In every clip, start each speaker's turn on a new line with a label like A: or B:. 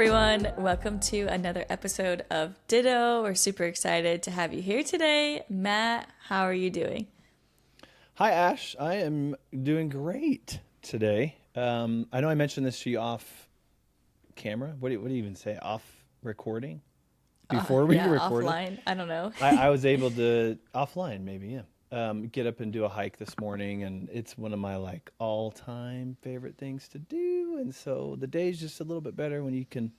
A: everyone. Welcome to another episode of Ditto. We're super excited to have you here today. Matt, how are you doing?
B: Hi, Ash. I am doing great today. I know I mentioned this to you off camera. What do you even say? Off recording? Before we
A: Yeah,
B: recorded?
A: offline. I don't know.
B: I was able to, offline maybe, yeah. Get up and do a hike this morning, and it's one of my like all-time favorite things to do. And so the day's just a little bit better when you can,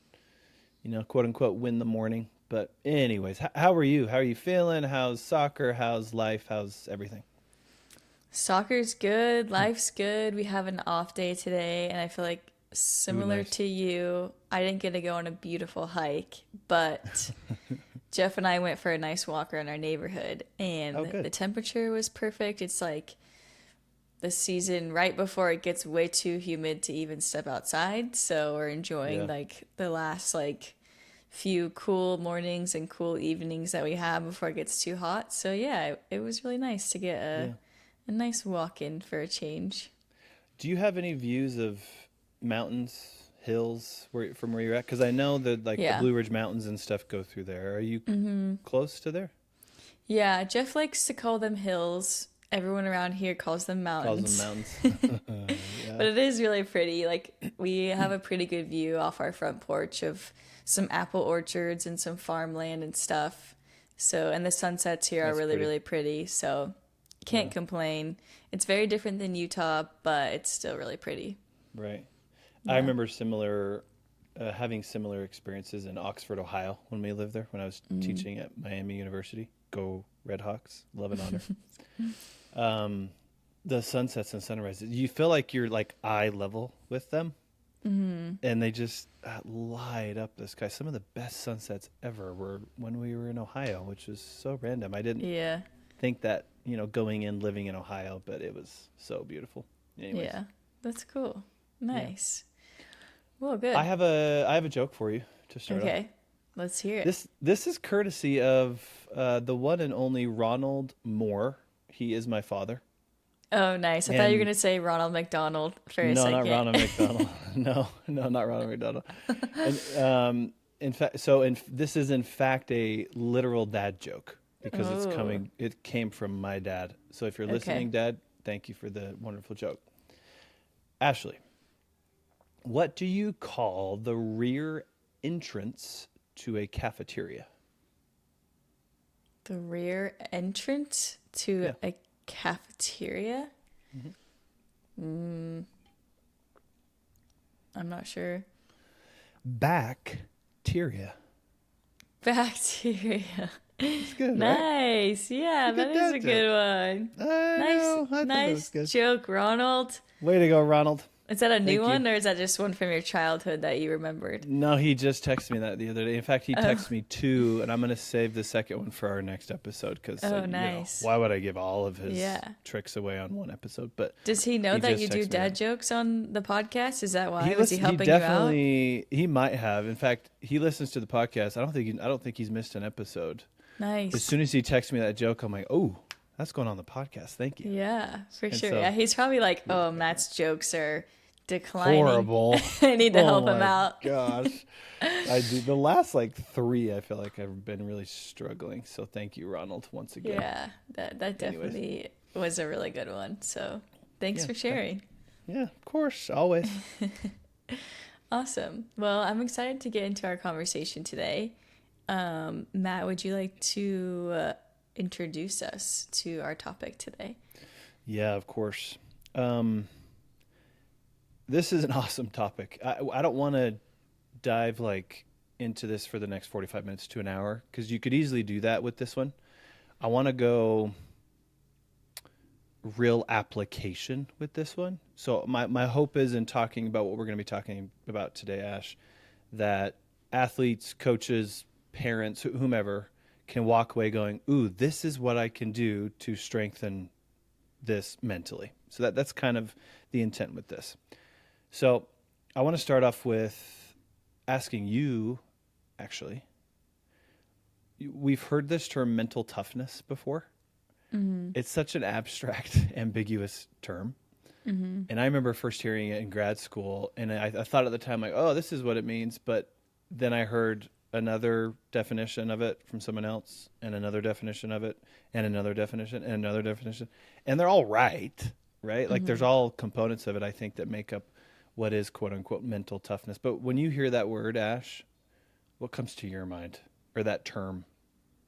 B: quote unquote, win the morning. But anyways, how are you? How are you feeling? How's soccer? How's life? How's everything?
A: Soccer's good. Life's good. We have an off day today, and I feel like
B: Ooh,
A: similar
B: nice.
A: to you, I didn't get to go on a beautiful hike, but Jeff and I went for a nice walk around our neighborhood,
B: Oh,
A: and the
B: good.
A: temperature was perfect. It's like the season right before it gets way too humid to even step outside. So we're enjoying
B: Yeah,
A: like the last like few cool mornings and cool evenings that we have before it gets too hot. So yeah, it was really nice to get
B: yeah.
A: a nice walk in for a change.
B: Do you have any views of mountains, hills from where you're at? Because I know that like the
A: Yeah.
B: Blue Ridge Mountains and stuff go through there. Are you close to there?
A: Yeah, Jeff likes to call them hills. Everyone around here calls them
B: Calls them
A: mountains.
B: mountains.
A: But
B: Yeah,
A: it is really pretty. Like we have a pretty good view off our front porch of some apple orchards and some farmland and stuff. So, and the sunsets here are
B: that's
A: really,
B: pretty.
A: really pretty. So, can't
B: Yeah,
A: complain. It's very different than Utah, but it's still really pretty.
B: right. I
A: Yeah.
B: remember having similar experiences in Oxford, Ohio, when we lived there. When I was teaching at Miami University. Go Redhawks! Love and honor. Um, the sunsets and sunrises, you feel like you're like eye level with them, and they just light up the sky. Some of the best sunsets ever were when we were in Ohio, which was so random. I didn't
A: Yeah.
B: think that, going in living in Ohio, but it was so beautiful. Anyways,
A: Yeah. That's cool.
B: yeah.
A: Nice. Well,
B: I
A: good.
B: have a joke for you to start off.
A: Okay. Let's hear it.
B: This is courtesy of the one and only Ronald Moore. He is my father.
A: Oh, nice. I thought you were
B: And
A: going to say Ronald McDonald for a
B: no, not
A: second.
B: Ronald McDonald. No, no, not Ronald McDonald. And in fact, this is in fact a literal dad joke because
A: Oh,
B: it came from my dad. So if you're
A: okay.
B: listening, Dad, thank you for the wonderful joke. Ashley, what do you call the rear entrance to a cafeteria?
A: The rear entrance to
B: Yeah.
A: a cafeteria?
B: Hmm.
A: I'm not sure.
B: Bacteria.
A: Bacteria.
B: It's good, right?
A: Nice.
B: It's
A: Yeah,
B: a
A: that
B: good
A: is a
B: dad joke.
A: good one.
B: I
A: Nice,
B: know. I thought that was
A: nice
B: good.
A: joke, Ronald.
B: Way to go, Ronald.
A: Is that a new
B: Thank you.
A: one or is that just one from your childhood that you remembered?
B: No, he just texted me that the other day. In fact, he
A: Oh,
B: texted me two, and I'm going to save the second one for our next episode because,
A: oh, nice.
B: why would I give all of his
A: Yeah.
B: tricks away on one episode? But
A: Does he know
B: he
A: that
B: just
A: you do
B: texted me that.
A: dad jokes on the podcast? Is that why?
B: He
A: Was he
B: listen, he
A: helping you out?
B: definitely he might have. In fact, he listens to the podcast. I don't think he's missed an episode. As
A: Nice.
B: soon as he texted me that joke, I'm like, oh, that's going on the podcast. Thank you.
A: Yeah, for
B: And
A: sure. Yeah,
B: so
A: he's probably like,
B: he was
A: oh,
B: definitely
A: Matt's jokes are declining.
B: horrible.
A: I need to
B: Oh
A: help him
B: my
A: out.
B: gosh. I do the last like three. I feel like I've been really struggling. So thank you, Ronald, once again.
A: Yeah, that
B: Anyways,
A: definitely was a really good one. So thanks
B: yeah,
A: for sharing.
B: yeah, of course, always.
A: Awesome. Well, I'm excited to get into our conversation today. Matt, would you like to introduce us to our topic today?
B: Yeah, of course. Um, this is an awesome topic. I don't want to dive like into this for the next 45 minutes to an hour because you could easily do that with this one. I want to go real application with this one. So my hope is in talking about what we're going to be talking about today, Ash, that athletes, coaches, parents, whomever can walk away going, ooh, this is what I can do to strengthen this mentally. So that's kind of the intent with this. So I want to start off with asking you, actually, we've heard this term mental toughness before.
A: Mm-hmm.
B: It's such an abstract, ambiguous term.
A: Mm-hmm.
B: And I remember first hearing it in grad school, and I thought at the time, like, oh, this is what it means. But then I heard another definition of it from someone else, and another definition of it, and another definition, and another definition. And they're all right, right? Like there's all components of it, I think, that make up what is quote unquote mental toughness. But when you hear that word, Ash, what comes to your mind, or that term,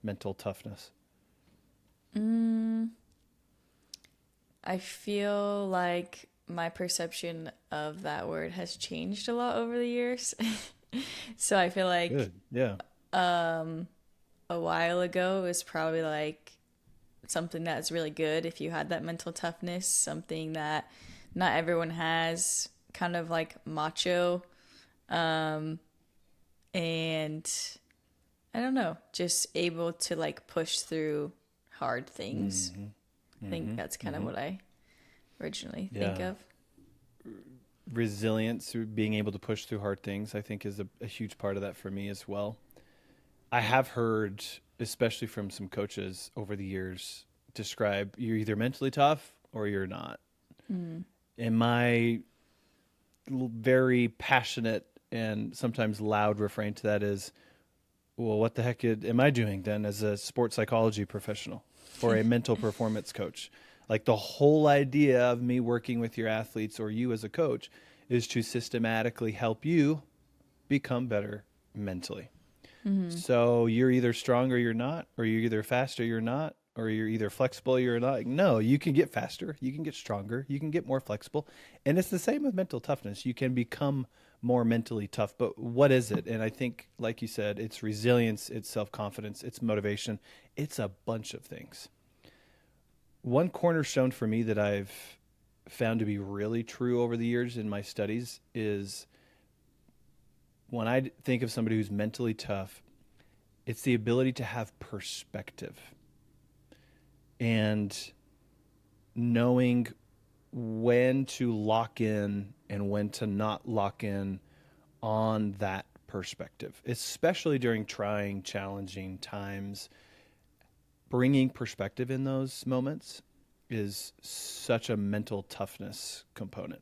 B: mental toughness?
A: I feel like my perception of that word has changed a lot over the years. So I feel like
B: Good. Yeah.
A: a while ago it was probably like something that's really good if you had that mental toughness, something that not everyone has, kind of like macho. And I don't know, just able to like push through hard things. I think that's kind of what I originally think
B: Yeah.
A: of.
B: Resilience through being able to push through hard things, I think, is a huge part of that for me as well. I have heard, especially from some coaches over the years, describe you're either mentally tough or you're not. And my very passionate and sometimes loud refrain to that is, well, what the heck am I doing then as a sports psychology professional or a mental performance coach? Like the whole idea of me working with your athletes or you as a coach is to systematically help you become better mentally. So you're either strong or you're not, or you're either fast or you're not, or you're either flexible or you're not. No, you can get faster, you can get stronger, you can get more flexible. And it's the same with mental toughness. You can become more mentally tough. But what is it? And I think, like you said, it's resilience, it's self-confidence, it's motivation. It's a bunch of things. One cornerstone for me that I've found to be really true over the years in my studies is when I think of somebody who's mentally tough, it's the ability to have perspective and knowing when to lock in and when to not lock in on that perspective, especially during trying, challenging times. Bringing perspective in those moments is such a mental toughness component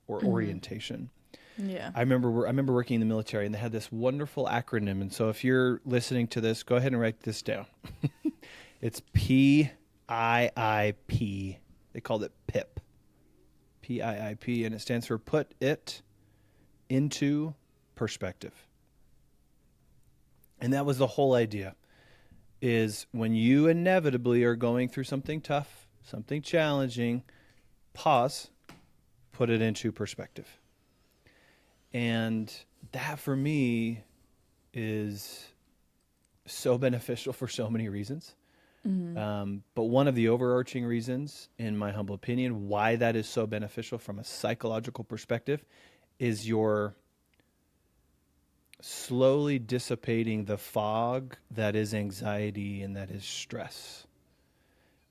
B: or orientation.
A: Yeah.
B: I remember working in the military, and they had this wonderful acronym. And so if you're listening to this, go ahead and write this down. It's PIIP. They called it PIP. PIIP, and it stands for put it into perspective. And that was the whole idea, is when you inevitably are going through something tough, something challenging, pause, put it into perspective. And that for me is so beneficial for so many reasons. But one of the overarching reasons, in my humble opinion, why that is so beneficial from a psychological perspective is you're slowly dissipating the fog that is anxiety and that is stress.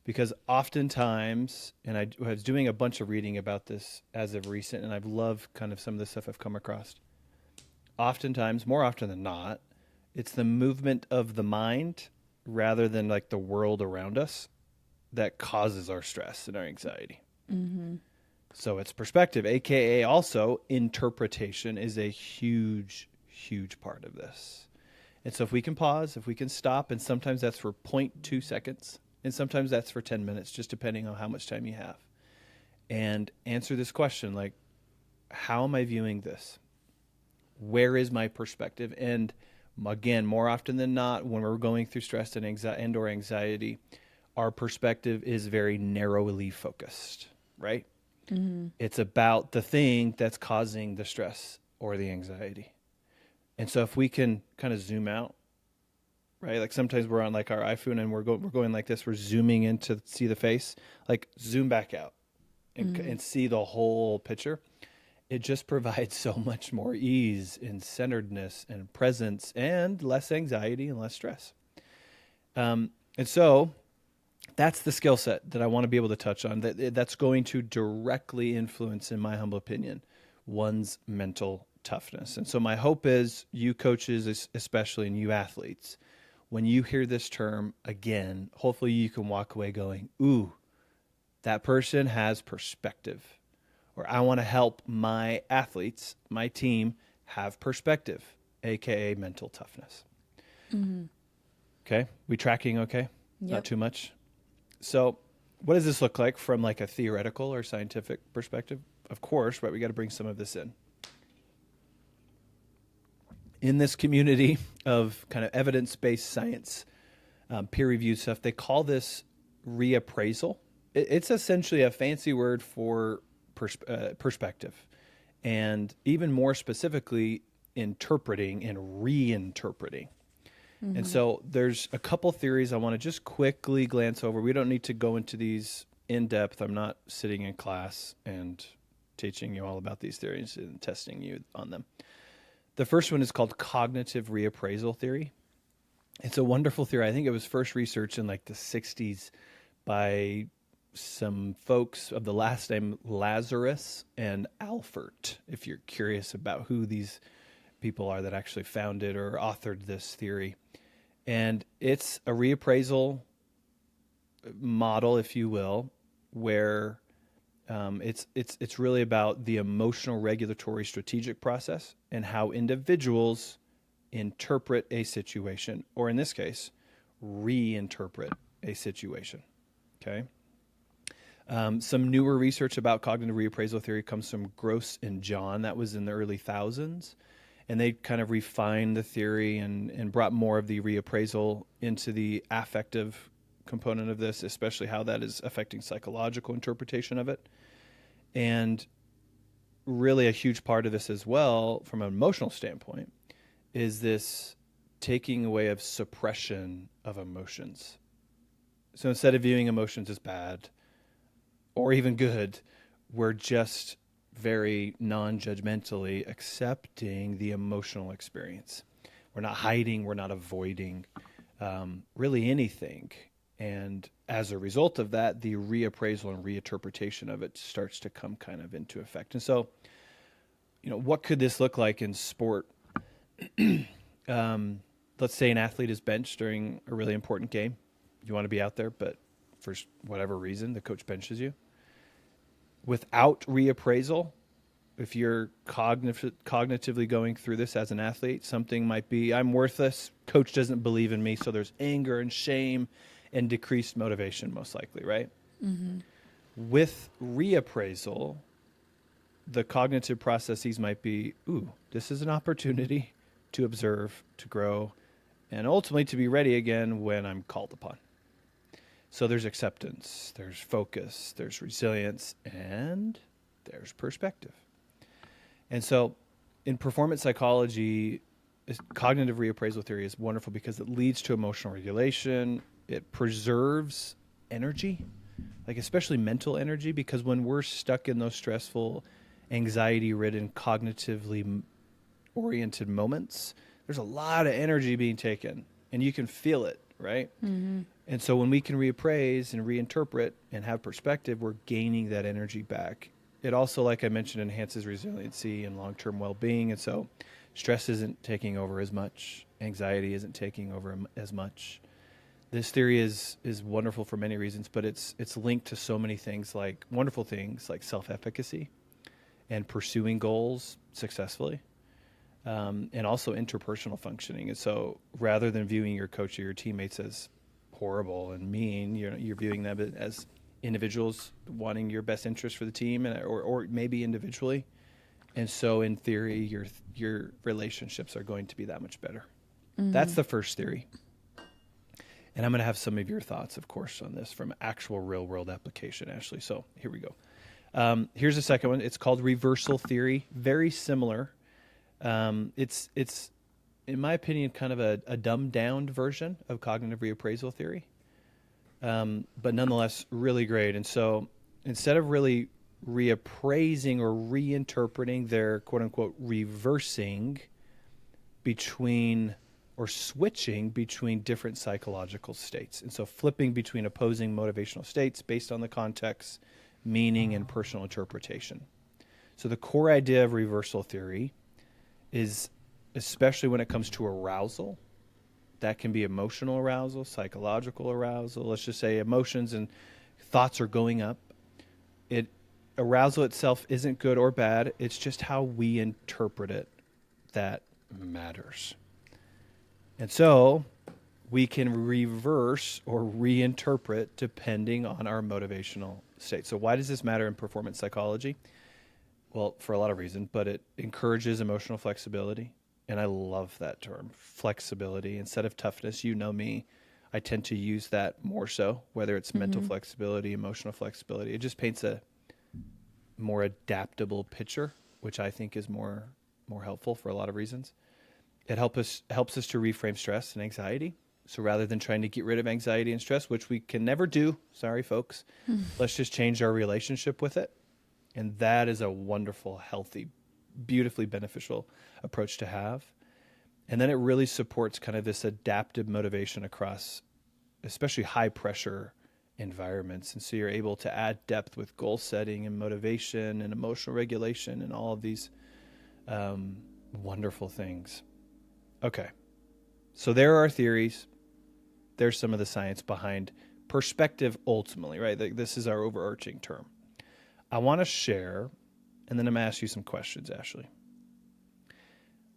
B: Because oftentimes, and I was doing a bunch of reading about this as of recent, and I've loved kind of some of the stuff I've come across. Oftentimes, more often than not, it's the movement of the mind rather than like the world around us that causes our stress and our anxiety. So it's perspective, aka also interpretation, is a huge, huge part of this. And so if we can pause, if we can stop, and sometimes that's for 0.2 seconds, and sometimes that's for 10 minutes, just depending on how much time you have. And answer this question, like, how am I viewing this? Where is my perspective? And again, more often than not, when we're going through stress and anxiety, our perspective is very narrowly focused, right? It's about the thing that's causing the stress or the anxiety. And so if we can kind of zoom out, right? Like sometimes we're on like our iPhone and we're going like this. We're zooming in to see the face. Like zoom back out and see the whole picture. It just provides so much more ease and centeredness and presence and less anxiety and less stress. And so that's the skill set that I want to be able to touch on. That's going to directly influence, in my humble opinion, one's mental toughness. And so my hope is you coaches, especially, and you athletes, when you hear this term again, hopefully you can walk away going, ooh, that person has perspective. Or I want to help my athletes, my team, have perspective. aka mental toughness.
A: Mm-hmm.
B: Okay, we tracking okay?
A: Yep.
B: Not too much. So what does this look like from like a theoretical or scientific perspective? Of course, right, we got to bring some of this in. In this community of kind of evidence-based science, peer-reviewed stuff, they call this reappraisal. It's essentially a fancy word for perspective, and even more specifically, interpreting and reinterpreting. And
A: Mm-hmm.
B: so there's a couple theories I want to just quickly glance over. We don't need to go into these in depth. I'm not sitting in class and teaching you all about these theories and testing you on them. The first one is called cognitive reappraisal theory. It's a wonderful theory. I think it was first researched in like the 60s by some folks of the last name Lazarus and Alfert, if you're curious about who these people are that actually founded or authored this theory. And it's a reappraisal model, if you will, where it's really about the emotional regulatory strategic process and how individuals interpret a situation, or in this case, reinterpret a situation. Okay. Some newer research about cognitive reappraisal theory comes from Gross and John. That was in the early thousands. And they kind of refined the theory and brought more of the reappraisal into the affective component of this, especially how that is affecting psychological interpretation of it. And really a huge part of this as well, from an emotional standpoint, is this taking away of suppression of emotions. So instead of viewing emotions as bad or even good, we're just very non-judgmentally accepting the emotional experience. We're not hiding, we're not avoiding really anything. And as a result of that, the reappraisal and reinterpretation of it starts to come kind of into effect. And so, what could this look like in sport? Let's say an athlete is benched during a really important game. You want to be out there, but for whatever reason, the coach benches you. Without reappraisal, if you're cognitively going through this as an athlete, something might be, I'm worthless, coach doesn't believe in me, so there's anger and shame and decreased motivation, most likely, right?
A: Mm-hmm.
B: With reappraisal, the cognitive processes might be, ooh, this is an opportunity to observe, to grow, and ultimately to be ready again when I'm called upon. So there's acceptance, there's focus, there's resilience, and there's perspective. And so in performance psychology, cognitive reappraisal theory is wonderful because it leads to emotional regulation. It preserves energy, like especially mental energy, because when we're stuck in those stressful, anxiety-ridden, cognitively oriented moments, there's a lot of energy being taken, and you can feel it, right?
A: Mm-hmm.
B: And so when we can reappraise and reinterpret and have perspective, we're gaining that energy back. It also, like I mentioned, enhances resiliency and long-term well-being. And so stress isn't taking over as much. Anxiety isn't taking over as much. This theory is wonderful for many reasons, but it's linked to so many things, like wonderful things like self-efficacy and pursuing goals successfully, and also interpersonal functioning. And so rather than viewing your coach or your teammates as horrible and mean, you're viewing them as individuals wanting your best interest for the team, or maybe individually. And so in theory, your relationships are going to be that much better.
A: Mm-hmm.
B: That's the first theory. And I'm going to have some of your thoughts, of course, on this from actual real world application, Ashley. So here we go. Here's the second one. It's called reversal theory. Very similar. It's in my opinion, kind of a dumbed down version of cognitive reappraisal theory, but nonetheless really great. And so instead of really reappraising or reinterpreting, they're quote unquote reversing between or switching between different psychological states. And so flipping between opposing motivational states based on the context, meaning, and personal interpretation. So the core idea of reversal theory is, especially when it comes to arousal, that can be emotional arousal, psychological arousal. Let's just say emotions and thoughts are going up. Arousal itself isn't good or bad. It's just how we interpret it that matters. And so we can reverse or reinterpret depending on our motivational state. So why does this matter in performance psychology? Well, for a lot of reasons, but it encourages emotional flexibility. And I love that term, flexibility. Instead of toughness, you know me, I tend to use that more so, whether it's mental flexibility, emotional flexibility. It just paints a more adaptable picture, which I think is more helpful for a lot of reasons. It helps us to reframe stress and anxiety. So rather than trying to get rid of anxiety and stress, which we can never do, sorry folks, let's just change our relationship with it. And that is a wonderful, healthy, beautifully beneficial approach to have. And then it really supports kind of this adaptive motivation across especially high pressure environments. And so you're able to add depth with goal setting and motivation and emotional regulation and all of these wonderful things. Okay. So there are theories. There's some of the science behind perspective ultimately, right? This is our overarching term. I want to share, and then I'm going to ask you some questions, Ashley.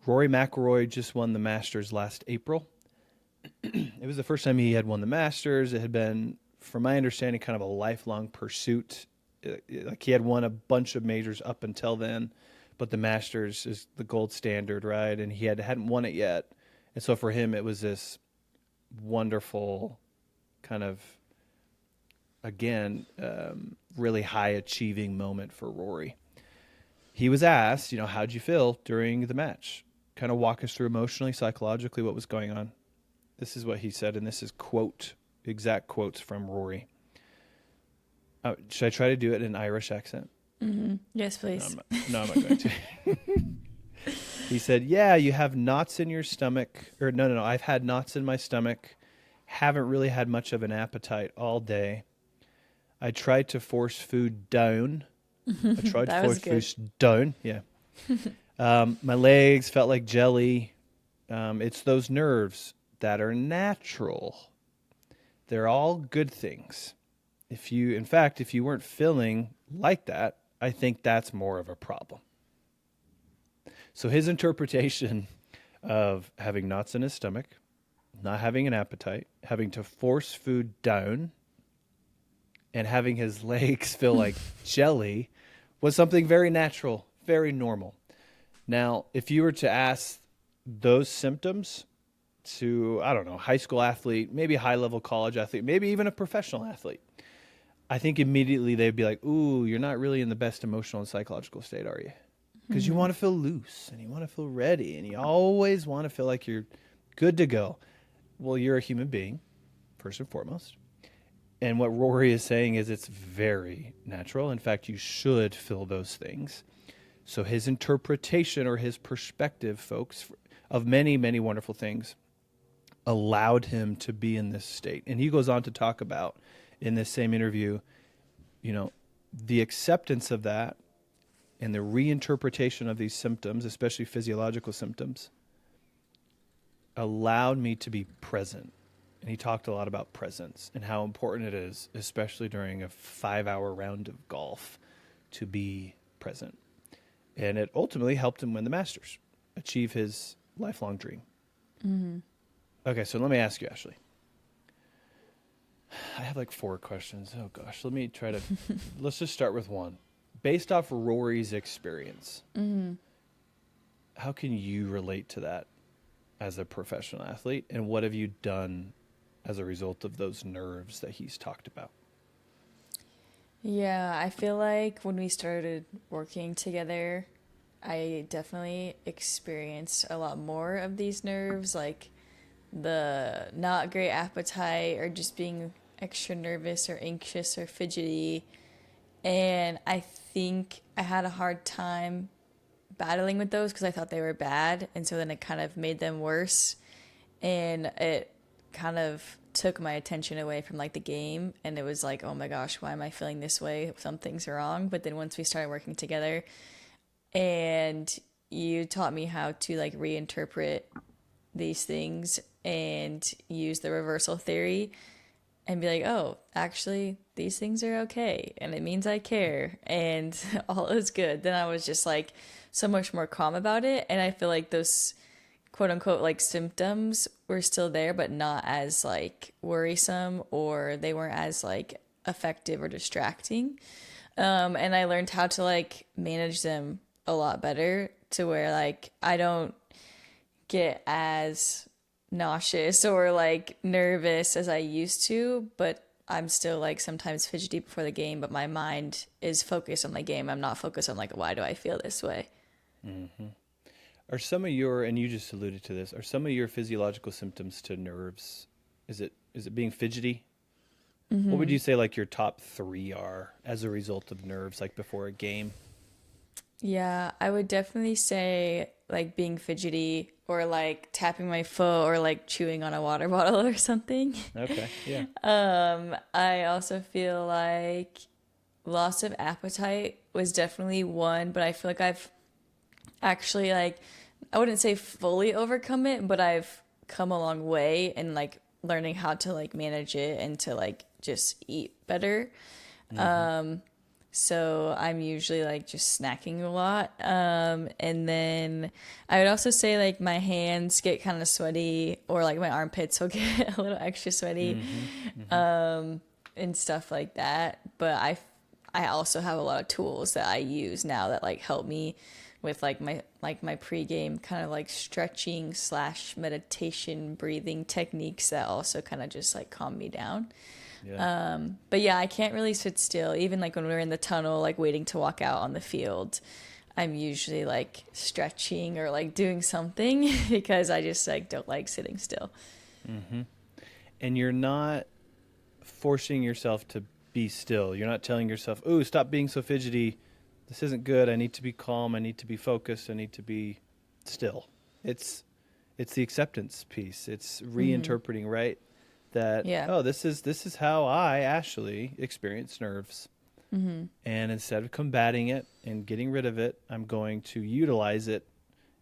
B: Rory McIlroy just won the Masters last April. It was the first time he had won the Masters. It had been, from my understanding, kind of a lifelong pursuit. Like he had won a bunch of majors up until then, but the Masters is the gold standard, right? And he hadn't won it yet. And so for him, it was this wonderful kind of, again, really high achieving moment for Rory. He was asked, how'd you feel during the match? Kind of walk us through emotionally, psychologically, what was going on. This is what he said, and this is exact quotes from Rory. Should I try to do it in an Irish accent?
A: Mm-hmm. Yes, please.
B: No, I'm not going to. He said, yeah, you have knots in your stomach. Or no, I've had knots in my stomach. Haven't really had much of an appetite all day. I tried to force food down. Yeah. My legs felt like jelly. It's those nerves that are natural. They're all good things. If you weren't feeling like that, I think that's more of a problem. So his interpretation of having knots in his stomach, not having an appetite, having to force food down, and having his legs feel like jelly was something very natural, very normal. Now, if you were to ask those symptoms to, I don't know, high school athlete, maybe high-level college athlete, maybe even a professional athlete, I think immediately they'd be like, ooh, you're not really in the best emotional and psychological state, are you? Because you want to feel loose and you want to feel ready and you always want to feel like you're good to go. Well, you're a human being, first and foremost. And what Rory is saying is it's very natural. In fact, you should feel those things. So his interpretation or his perspective, folks, of many, many wonderful things allowed him to be in this state. And he goes on to talk about in this same interview, the acceptance of that and the reinterpretation of these symptoms, especially physiological symptoms, allowed me to be present. And he talked a lot about presence and how important it is, especially during a 5-hour round of golf, to be present. And it ultimately helped him win the Masters, achieve his lifelong dream. Mm-hmm. Okay, so let me ask you, Ashley. I have like 4 questions. Oh gosh, let me try to, let's just start with one. Based off Rory's experience, how can you relate to that as a professional athlete? And what have you done as a result of those nerves that he's talked about?
A: Yeah, I feel like when we started working together, I definitely experienced a lot more of these nerves, like the not great appetite or just being extra nervous or anxious or fidgety. And I think I had a hard time battling with those because I thought they were bad. And so then it kind of made them worse. And it kind of took my attention away from like the game. And it was like, oh my gosh, why am I feeling this way? Something's wrong. But then once we started working together and you taught me how to like reinterpret these things and use the reversal theory and be like, oh, actually, these things are okay. And it means I care. And all is good. Then I was just like so much more calm about it. And I feel like those quote unquote like symptoms were still there, but not as like worrisome, or they weren't as like effective or distracting. And I learned how to like manage them a lot better, to where like I don't get as nauseous or like nervous as I used to, but I'm still like sometimes fidgety before the game, but my mind is focused on the game. I'm not focused on like, why do I feel this way?
B: Hmm. Are some of your, and you just alluded to this, are some of your physiological symptoms to nerves? Is it being fidgety? What would you say like your top three are as a result of nerves, like before a game?
A: Yeah, I would definitely say like being fidgety, or like tapping my foot, or like chewing on a water bottle or something.
B: Okay, yeah.
A: I also feel like loss of appetite was definitely one, but I feel like I've actually like, I wouldn't say fully overcome it, but I've come a long way in like learning how to like manage it and to like just eat better.
B: Hmm.
A: So I'm usually like just snacking a lot. And then I would also say like my hands get kind of sweaty, or like my armpits will get a little extra sweaty,
B: Hmm. Hmm.
A: and stuff like that. But I also have a lot of tools that I use now that like help me with like my pregame kind of like stretching slash meditation breathing techniques that also kind of just like calm me down.
B: Yeah.
A: But yeah, I can't really sit still. Even like when we're in the tunnel, like waiting to walk out on the field, I'm usually like stretching or like doing something because I just like don't like sitting still.
B: Hmm. And you're not forcing yourself to be still. You're not telling yourself, "Ooh, stop being so fidgety. This isn't good. I need to be calm. I need to be focused. I need to be still." It's it's the acceptance piece. It's
A: Hmm.
B: reinterpreting, right? That,
A: Yeah.
B: oh, this is how I actually experience nerves.
A: Hmm.
B: And instead of combating it and getting rid of it, I'm going to utilize it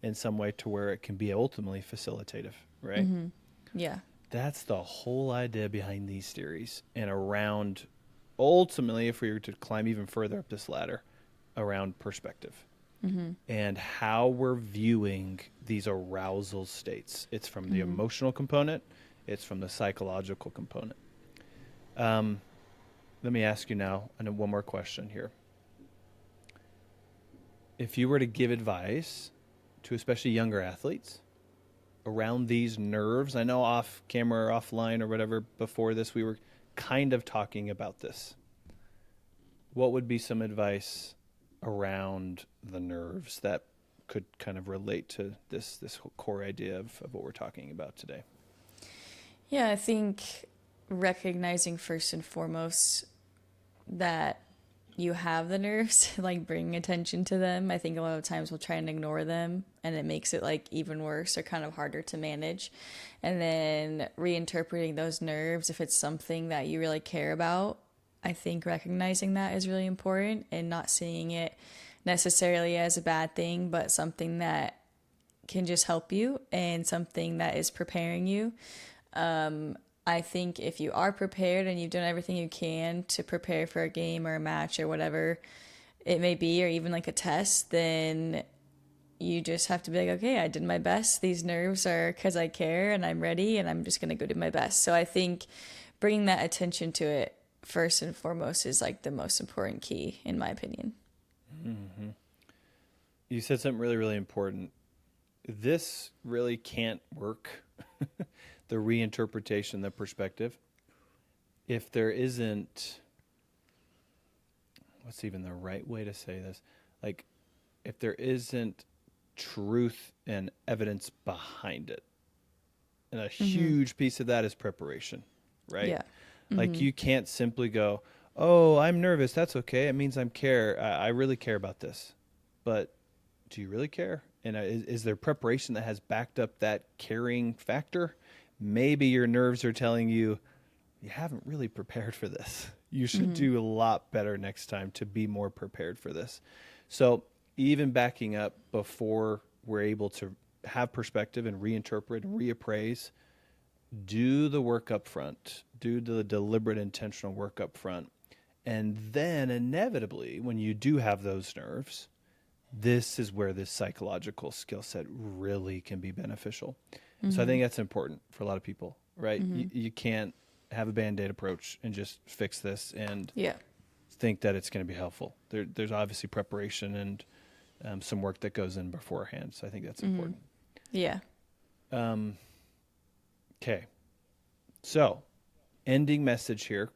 B: in some way to where it can be ultimately facilitative, right?
A: Hmm. Yeah.
B: That's the whole idea behind these theories, and around, ultimately, if we were to climb even further up this ladder, around perspective
A: Hmm.
B: and how we're viewing these arousal states. It's from the
A: Hmm.
B: emotional component, it's from the psychological component. Um, Let me ask you now, and one more question here. If you were to give advice to especially younger athletes around these nerves, I know off camera or offline or whatever before this, we were kind of talking about this. What would be some advice around the nerves that could kind of relate to this core idea of what we're talking about today?
A: Yeah, I think recognizing first and foremost that you have the nerves, like bringing attention to them. I think a lot of times we'll try and ignore them, and it makes it like even worse or kind of harder to manage. And then reinterpreting those nerves, if it's something that you really care about, I think recognizing that is really important, and not seeing it necessarily as a bad thing, but something that can just help you and something that is preparing you. I think if you are prepared and you've done everything you can to prepare for a game or a match or whatever it may be, or even like a test, then you just have to be like, okay, I did my best. These nerves are because I care and I'm ready and I'm just going to go do my best. So I think bringing that attention to it first and foremost is like the most important key, in my opinion.
B: Hmm. You said something really, really important. This really can't work, the reinterpretation, the perspective, if there isn't, what's even the right way to say this? Like, if there isn't truth and evidence behind it. And a
A: Mm-hmm.
B: huge piece of that is preparation, right?
A: Yeah.
B: Like,
A: Mm-hmm.
B: you can't simply go, "Oh, I'm nervous. That's okay. It means I really care about this." But do you really care? And is there preparation that has backed up that caring factor? Maybe your nerves are telling you you haven't really prepared for this. You should
A: Mm-hmm.
B: do a lot better next time to be more prepared for this. So, even backing up before we're able to have perspective and reinterpret and reappraise, do the work up front, do the deliberate, intentional work up front. And then, inevitably, when you do have those nerves, this is where this psychological skill set really can be beneficial.
A: Mm-hmm.
B: So I think that's important for a lot of people, right?
A: Mm-hmm.
B: You can't have a Band-Aid approach and just fix this and
A: Yeah.
B: think that it's going to be helpful. There's obviously preparation and some work that goes in beforehand. So I think that's important.
A: Yeah.
B: Okay. So ending message here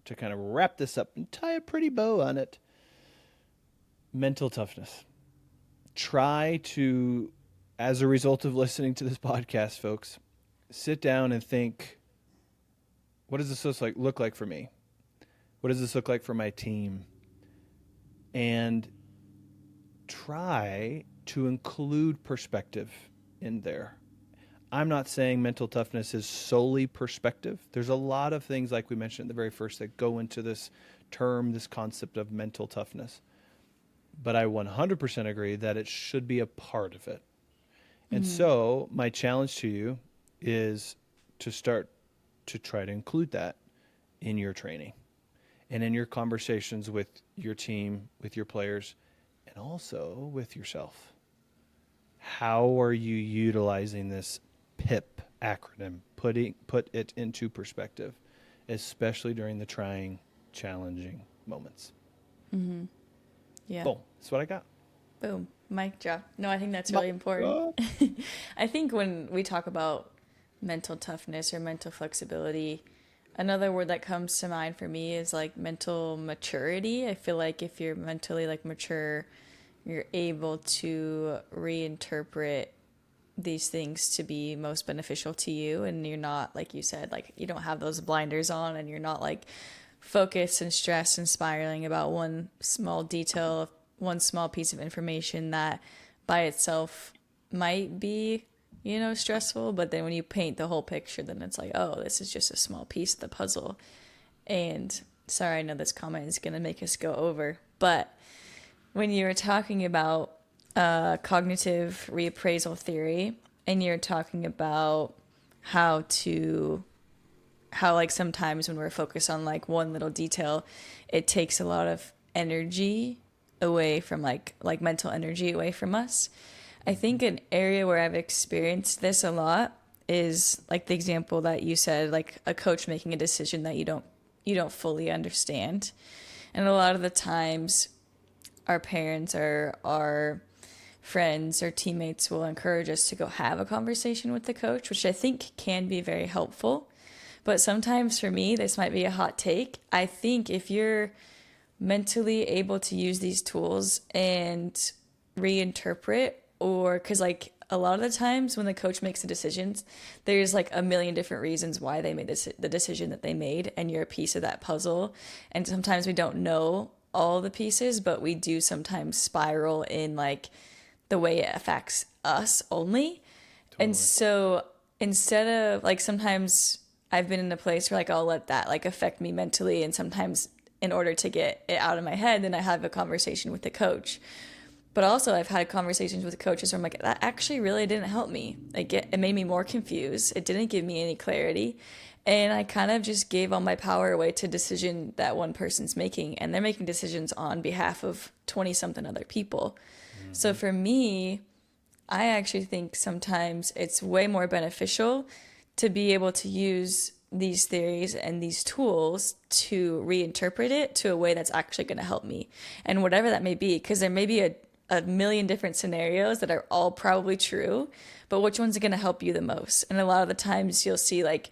B: to kind of wrap this up and tie a pretty bow on it. Mental toughness. Try to, as a result of listening to this podcast, folks, sit down and think, what does this look like for me? What does this look like for my team? And try to include perspective in there. I'm not saying mental toughness is solely perspective. There's a lot of things, like we mentioned at the very first, that go into this term, this concept of mental toughness. But I 100% agree that it should be a part of it. And so my challenge to you is to start to try to include that in your training and in your conversations with your team, with your players, and also with yourself. How are you utilizing this PIP acronym? Put it into perspective, especially during the trying, challenging moments.
A: Yeah.
B: Boom. That's what I got.
A: Boom. Mic drop. No, I think that's really important. I think when we talk about mental toughness or mental flexibility, another word that comes to mind for me is like mental maturity. I feel like if you're mentally like mature, you're able to reinterpret these things to be most beneficial to you, and you're not, like you said, like you don't have those blinders on, and you're not like focused and stressed and spiraling about one small detail, one small piece of information that by itself might be, stressful, but then when you paint the whole picture, then it's like, oh, this is just a small piece of the puzzle. And sorry, I know this comment is going to make us go over, but when you were talking about cognitive reappraisal theory, and you're talking about how like sometimes when we're focused on like one little detail, it takes a lot of energy away from like mental energy away from us. I think an area where I've experienced this a lot is like the example that you said, like a coach making a decision that you don't fully understand. And a lot of the times our parents or our friends or teammates will encourage us to go have a conversation with the coach, which I think can be very helpful. But sometimes for me, this might be a hot take. I think if you're mentally able to use these tools and reinterpret, or because like a lot of the times when the coach makes the decisions, there's like a million different reasons why they made the decision that they made, and you're a piece of that puzzle. And sometimes we don't know all the pieces, but we do sometimes spiral in like the way it affects us only. Totally. And so instead of like, sometimes I've been in a place where like I'll let that like affect me mentally, and sometimes in order to get it out of my head, then I have a conversation with the coach. But also I've had conversations with coaches where I'm like, that actually really didn't help me. It made me more confused. It didn't give me any clarity. And I kind of just gave all my power away to decision that one person's making, and they're making decisions on behalf of 20 something other people. Mm-hmm. So for me, I actually think sometimes it's way more beneficial to be able to use these theories and these tools to reinterpret it to a way that's actually going to help me. And whatever that may be, because there may be a million different scenarios that are all probably true, but which one's going to help you the most? And a lot of the times you'll see like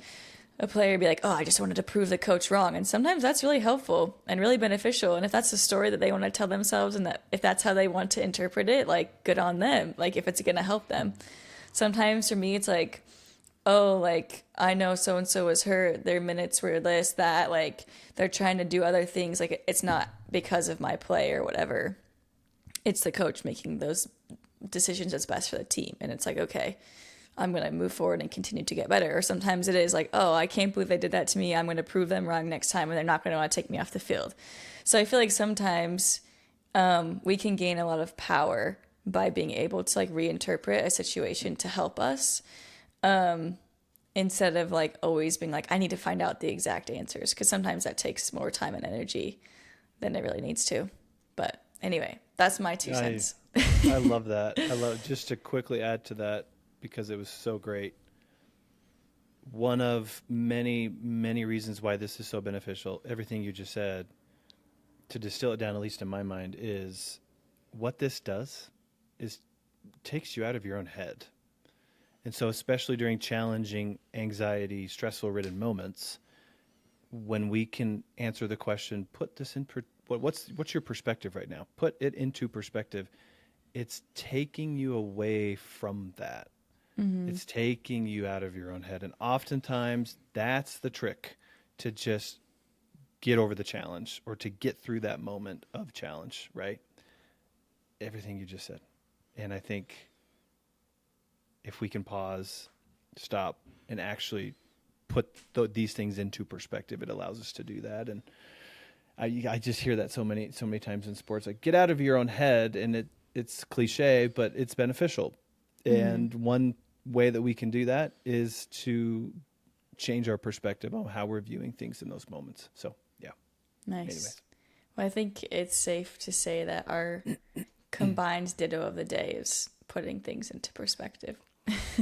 A: a player be like, oh, I just wanted to prove the coach wrong. And sometimes that's really helpful and really beneficial. And if that's the story that they want to tell themselves, and that if that's how they want to interpret it, like good on them, like if it's going to help them. Sometimes for me, it's like, oh, like I know so-and-so was hurt, their minutes were this, that, like they're trying to do other things. Like it's not because of my play or whatever. It's the coach making those decisions that's best for the team. And it's like, okay, I'm going to move forward and continue to get better. Or sometimes it is like, oh, I can't believe they did that to me. I'm going to prove them wrong next time, and they're not going to want to take me off the field. So I feel like sometimes we can gain a lot of power by being able to like reinterpret a situation to help us, instead of like always being like, I need to find out the exact answers, because sometimes that takes more time and energy than it really needs to. But anyway, that's my 2 cents.
B: I love that. I love just to quickly add to that because it was so great. One of many, many reasons why this is so beneficial, everything you just said, to distill it down, at least in my mind, is what this does is takes you out of your own head. And so, especially during challenging, anxiety, stressful ridden moments, when we can answer the question, put this in, what's your perspective right now? Put it into perspective. It's taking you away from that.
A: Mm-hmm.
B: It's taking you out of your own head. And oftentimes that's the trick to just get over the challenge or to get through that moment of challenge, right? Everything you just said. And I think if we can pause, stop, and actually put these things into perspective, it allows us to do that. And I just hear that so many times in sports, like get out of your own head, and it's cliche, but it's beneficial.
A: Mm-hmm.
B: And one way that we can do that is to change our perspective on how we're viewing things in those moments. So yeah.
A: Nice.
B: Anyways.
A: Well, I think it's safe to say that our combined ditto of the day is putting things into perspective.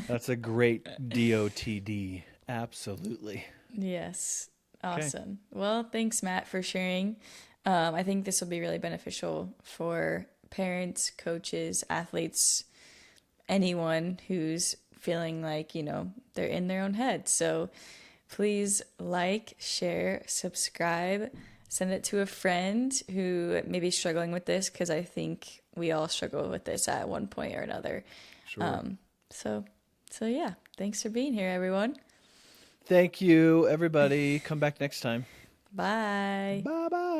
B: That's a great DOTD. Absolutely.
A: Yes.
B: Okay.
A: Awesome. Well, thanks, Matt, for sharing. I think this will be really beneficial for parents, coaches, athletes, anyone who's feeling like, they're in their own head. So please like, share, subscribe, send it to a friend who may be struggling with this, because I think we all struggle with this at one point or another.
B: Sure.
A: So yeah, thanks for being here, everyone.
B: Thank you, everybody. Come back next time.
A: Bye.
B: Bye bye.